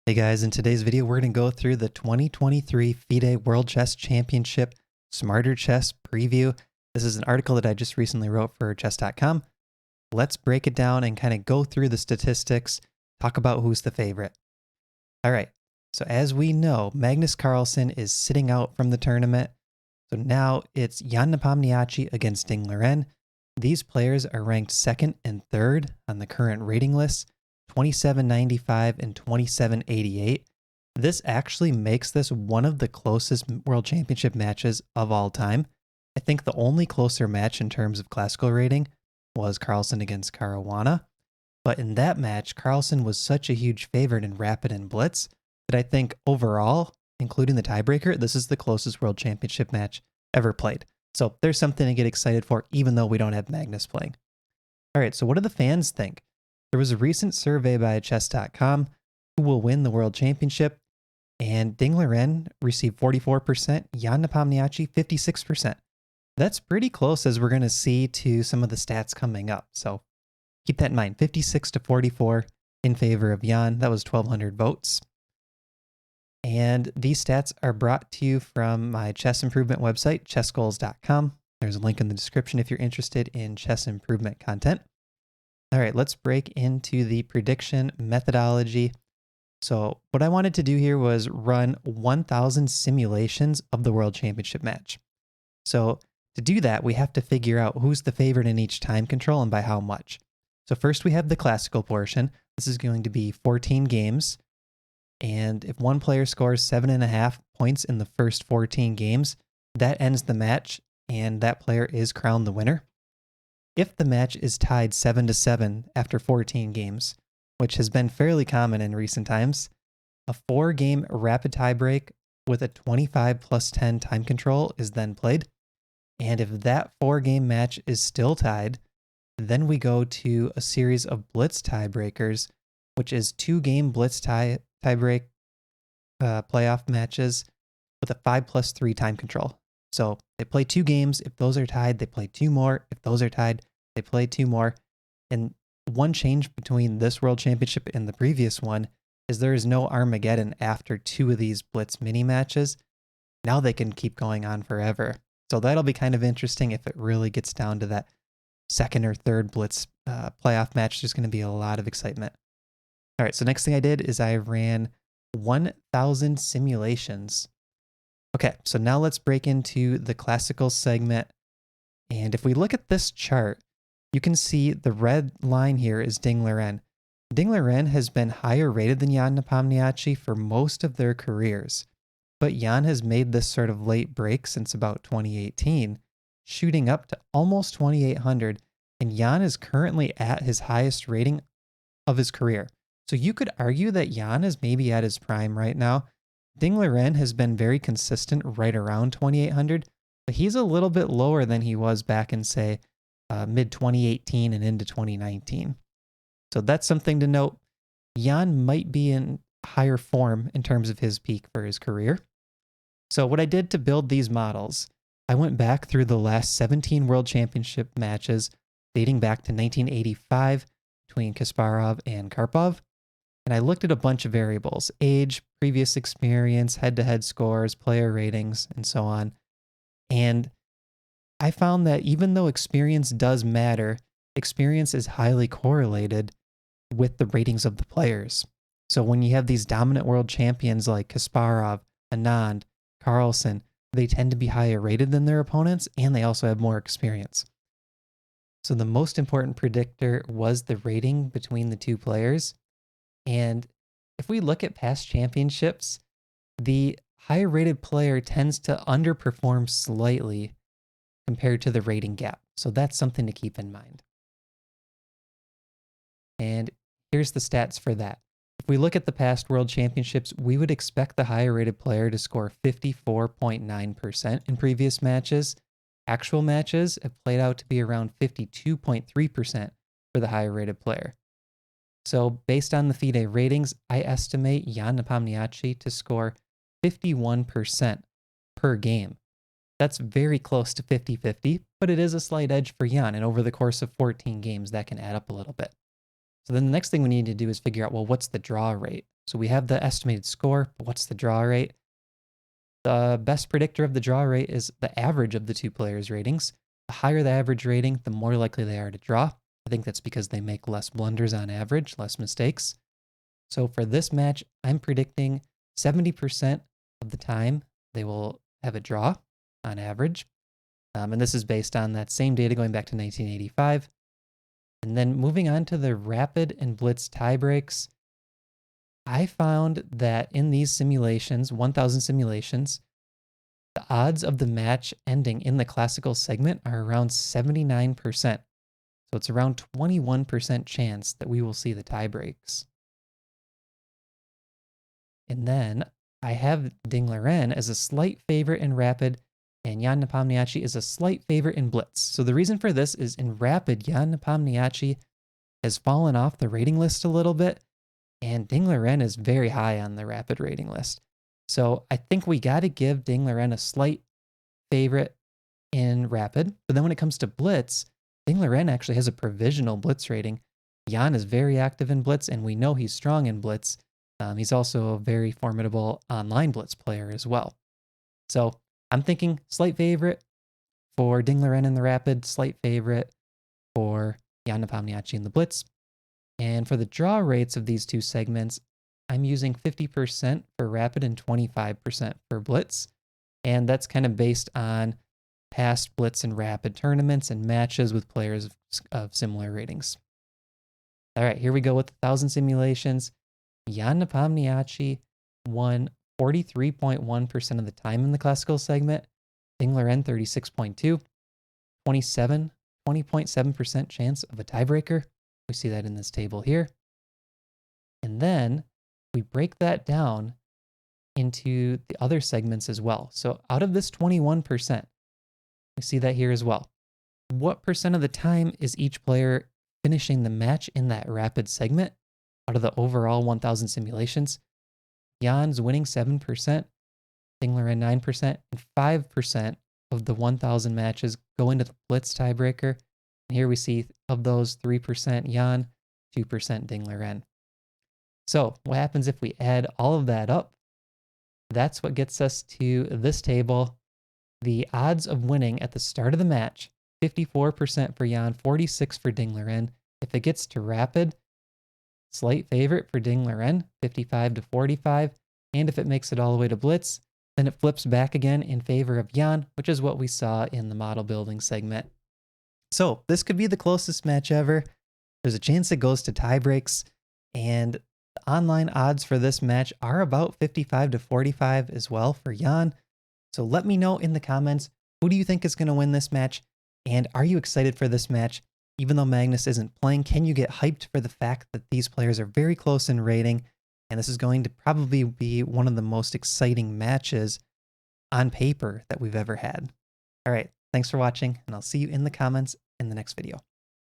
Hey guys, in today's video, we're going to go through the 2023 FIDE World Chess Championship Smarter Chess Preview. This is an article that I just recently wrote for chess.com. Let's break it down and kind of go through the statistics, talk about who's the favorite. All right, so as we know, Magnus Carlsen is sitting out from the tournament. So now it's Ian Nepomniachtchi against Ding Liren. These players are ranked second and third on the current rating list. 2795 and 2788. This actually makes this one of the closest World Championship matches of all time. I think the only closer match in terms of classical rating was Carlsen against Caruana. But in that match, Carlsen was such a huge favorite in Rapid and Blitz that I think overall, including the tiebreaker, this is the closest World Championship match ever played. So there's something to get excited for, even though we don't have Magnus playing. All right, so what do the fans think? There was a recent survey by chess.com who will win the World Championship, and Ding Liren received 44%, Ian Nepomniachtchi 56%. That's pretty close, as we're going to see, to some of the stats coming up. So keep that in mind, 56 to 44 in favor of Ian. That was 1,200 votes. And these stats are brought to you from my chess improvement website, chessgoals.com. There's a link in the description if you're interested in chess improvement content. All right, let's break into the prediction methodology. So what I wanted to do here was run 1,000 simulations of the World Championship match. So to do that, we have to figure out who's the favorite in each time control and by how much. So first we have the classical portion. This is going to be 14 games. And if one player scores 7.5 points in the first 14 games, that ends the match and that player is crowned the winner. If the match is tied 7-7 after 14 games, which has been fairly common in recent times, a 4-game rapid tiebreak with a 25 plus 10 time control is then played. And if that 4-game match is still tied, then we go to a series of Blitz tiebreakers, which is 2-game Blitz tiebreak playoff matches with a 5 plus 3 time control. So they play 2 games. If those are tied, they play 2 more. If those are tied, they play 2 more. And one change between this World Championship and the previous one is there is no Armageddon after 2 of these Blitz mini matches. Now they can keep going on forever. So that'll be kind of interesting if it really gets down to that second or third Blitz playoff match. There's going to be a lot of excitement. All right, so next thing I did is I ran 1,000 simulations. Okay, so now let's break into the classical segment. And if we look at this chart, you can see the red line here is Ding Liren. Ding Liren has been higher rated than Ian Nepomniachtchi for most of their careers. But Ian has made this sort of late break since about 2018, shooting up to almost 2,800. And Ian is currently at his highest rating of his career. So you could argue that Ian is maybe at his prime right now. Ding Liren has been very consistent right around 2,800, but he's a little bit lower than he was back in, say, mid-2018 and into 2019. So that's something to note. Ian might be in higher form in terms of his peak for his career. So what I did to build these models, I went back through the last 17 World Championship matches dating back to 1985 between Kasparov and Karpov. And I looked at a bunch of variables: age, previous experience, head-to-head scores, player ratings, and so on. And I found that even though experience does matter, experience is highly correlated with the ratings of the players. So when you have these dominant world champions like Kasparov, Anand, Carlsen, they tend to be higher rated than their opponents, and they also have more experience. So the most important predictor was the rating between the two players. And if we look at past championships, the higher rated player tends to underperform slightly compared to the rating gap. So that's something to keep in mind. And here's the stats for that. If we look at the past World Championships, we would expect the higher rated player to score 54.9% in previous matches. Actual matches have played out to be around 52.3% for the higher rated player. So based on the FIDE ratings, I estimate Ian Nepomniachtchi to score 51% per game. That's very close to 50-50, but it is a slight edge for Ian, and over the course of 14 games, that can add up a little bit. So then the next thing we need to do is figure out, well, what's the draw rate? So we have the estimated score, but what's the draw rate? The best predictor of the draw rate is the average of the two players' ratings. The higher the average rating, the more likely they are to draw. I think that's because they make less blunders on average, less mistakes. So for this match, I'm predicting 70% of the time they will have a draw on average. And this is based on that same data going back to 1985. And then moving on to the rapid and blitz tiebreaks, I found that in these simulations, 1,000 simulations, the odds of the match ending in the classical segment are around 79%. So it's around 21% chance that we will see the tiebreaks. And then I have Ding Liren as a slight favorite in rapid, and Ian Nepomniachtchi is a slight favorite in blitz. So the reason for this is in rapid, Ian Nepomniachtchi has fallen off the rating list a little bit, and Ding Liren is very high on the rapid rating list. So I think we got to give Ding Liren a slight favorite in rapid. But then when it comes to blitz, Ding Liren actually has a provisional blitz rating. Ian is very active in blitz, and we know he's strong in blitz. He's also a very formidable online blitz player as well. So I'm thinking slight favorite for Ding Liren in the rapid, slight favorite for Ian Nepomniachtchi in the blitz. And for the draw rates of these two segments, I'm using 50% for rapid and 25% for blitz. And that's kind of based on past blitz and rapid tournaments and matches with players of similar ratings. All right, here we go with 1,000 simulations. Ian Nepomniachtchi won 43.1% of the time in the classical segment. Ding Liren 36.2, 20.7% chance of a tiebreaker. We see that in this table here. And then we break that down into the other segments as well. So out of this 21%, we see that here as well. What percent of the time is each player finishing the match in that rapid segment out of the overall 1,000 simulations? Ian's winning 7%, Ding Liren 9%, and 5% of the 1,000 matches go into the blitz tiebreaker. And here we see of those 3% Ian, 2% Ding Liren. So what happens if we add all of that up? That's what gets us to this table. The odds of winning at the start of the match, 54% for Ian, 46% for Ding Liren. If it gets to rapid, slight favorite for Ding Liren, 55 to 45. And if it makes it all the way to blitz, then it flips back again in favor of Ian, which is what we saw in the model building segment. So this could be the closest match ever. There's a chance it goes to tiebreaks, and the online odds for this match are about 55 to 45 as well for Ian. So let me know in the comments, who do you think is going to win this match? And are you excited for this match? Even though Magnus isn't playing, can you get hyped for the fact that these players are very close in rating? And this is going to probably be one of the most exciting matches on paper that we've ever had. All right, thanks for watching, and I'll see you in the comments in the next video.